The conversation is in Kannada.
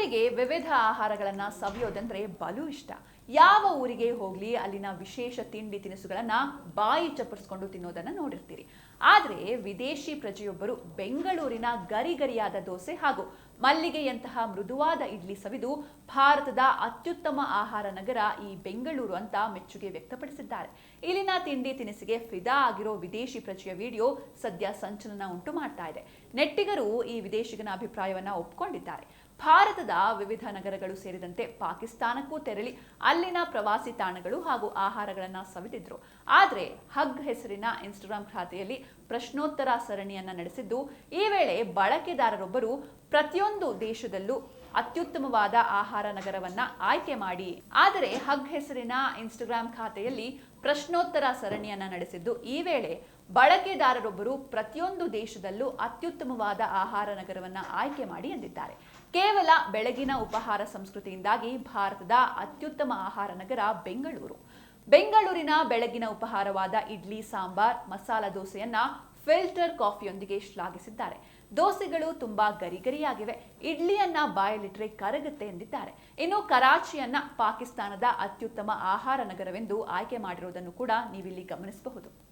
ಕೆಲವರಿಗೆ ವಿವಿಧ ಆಹಾರಗಳನ್ನ ಸವಿಯೋದಂದ್ರೆ ಬಲು ಇಷ್ಟ. ಯಾವ ಊರಿಗೆ ಹೋಗ್ಲಿ ಅಲ್ಲಿನ ವಿಶೇಷ ತಿಂಡಿ ತಿನಿಸುಗಳನ್ನ ಬಾಯಿ ಚಪ್ಪರಿಸ್ಕೊಂಡು ತಿನ್ನೋದನ್ನ ನೋಡಿರ್ತೀರಿ. ಆದ್ರೆ ವಿದೇಶಿ ಪ್ರಜೆಯೊಬ್ಬರು ಬೆಂಗಳೂರಿನ ಗರಿಗರಿಯಾದ ದೋಸೆ ಹಾಗೂ ಮಲ್ಲಿಗೆಯಂತಹ ಮೃದುವಾದ ಇಡ್ಲಿ ಸವಿದು ಭಾರತದ ಅತ್ಯುತ್ತಮ ಆಹಾರ ನಗರ ಈ ಬೆಂಗಳೂರು ಅಂತ ಮೆಚ್ಚುಗೆ ವ್ಯಕ್ತಪಡಿಸಿದ್ದಾರೆ. ಇಲ್ಲಿನ ತಿಂಡಿ ತಿನಿಸಿಗೆ ಫಿದಾ ಆಗಿರೋ ವಿದೇಶಿ ಪ್ರಜೆಯ ವಿಡಿಯೋ ಸದ್ಯ ಸಂಚಲನ ಉಂಟು ಮಾಡ್ತಾ ಇದೆ. ನೆಟ್ಟಿಗರು ಈ ವಿದೇಶಿಗನ ಅಭಿಪ್ರಾಯವನ್ನ ಒಪ್ಪಿಕೊಂಡಿದ್ದಾರೆ. ಭಾರತದ ವಿವಿಧ ನಗರಗಳು ಸೇರಿದಂತೆ ಪಾಕಿಸ್ತಾನಕ್ಕೂ ತೆರಳಿ ಅಲ್ಲಿನ ಪ್ರವಾಸಿ ತಾಣಗಳು ಹಾಗೂ ಆಹಾರಗಳನ್ನ ಸವಿದಿದ್ರು. ಆದ್ರೆ ಹಗ್ ಹೆಸರಿನ ಇನ್ಸ್ಟಾಗ್ರಾಂ ಖಾತೆಯಲ್ಲಿ ಪ್ರಶ್ನೋತ್ತರ ಸರಣಿಯನ್ನ ನಡೆಸಿದ್ದು, ಈ ವೇಳೆ ಬಳಕೆದಾರರೊಬ್ಬರು ಪ್ರತಿಯೊಂದು ದೇಶದಲ್ಲೂ ಅತ್ಯುತ್ತಮವಾದ ಆಹಾರ ನಗರವನ್ನ ಆಯ್ಕೆ ಮಾಡಿ. ಆದರೆ ಹಗ್ ಹೆಸರಿನ ಇನ್ಸ್ಟಾಗ್ರಾಂ ಖಾತೆಯಲ್ಲಿ ಪ್ರಶ್ನೋತ್ತರ ಸರಣಿಯನ್ನ ನಡೆಸಿದ್ದು, ಈ ವೇಳೆ ಬಳಕೆದಾರರೊಬ್ಬರು ಪ್ರತಿಯೊಂದು ದೇಶದಲ್ಲೂ ಅತ್ಯುತ್ತಮವಾದ ಆಹಾರ ನಗರವನ್ನ ಆಯ್ಕೆ ಮಾಡಿ ಎಂದಿದ್ದಾರೆ. ಕೇವಲ ಬೆಳಗಿನ ಉಪಹಾರ ಸಂಸ್ಕೃತಿಯಿಂದಾಗಿ ಭಾರತದ ಅತ್ಯುತ್ತಮ ಆಹಾರ ನಗರ ಬೆಂಗಳೂರು. ಬೆಂಗಳೂರಿನ ಬೆಳಗಿನ ಉಪಹಾರವಾದ ಇಡ್ಲಿ, ಸಾಂಬಾರ್, ಮಸಾಲ ದೋಸೆಯನ್ನ ಫಿಲ್ಟರ್ ಕಾಫಿಯೊಂದಿಗೆ ಶ್ಲಾಘಿಸಿದ್ದಾರೆ. ದೋಸೆಗಳು ತುಂಬಾ ಗರಿಗರಿಯಾಗಿವೆ, ಇಡ್ಲಿಯನ್ನ ಬಾಯಲ್ಲಿಟ್ರೆ ಕರಗುತ್ತೆ ಎಂದಿದ್ದಾರೆ. ಇನ್ನು ಕರಾಚಿಯನ್ನ ಪಾಕಿಸ್ತಾನದ ಅತ್ಯುತ್ತಮ ಆಹಾರ ನಗರವೆಂದು ಆಯ್ಕೆ ಮಾಡಿರುವುದನ್ನು ಕೂಡ ನೀವಿಲ್ಲಿ ಗಮನಿಸಬಹುದು.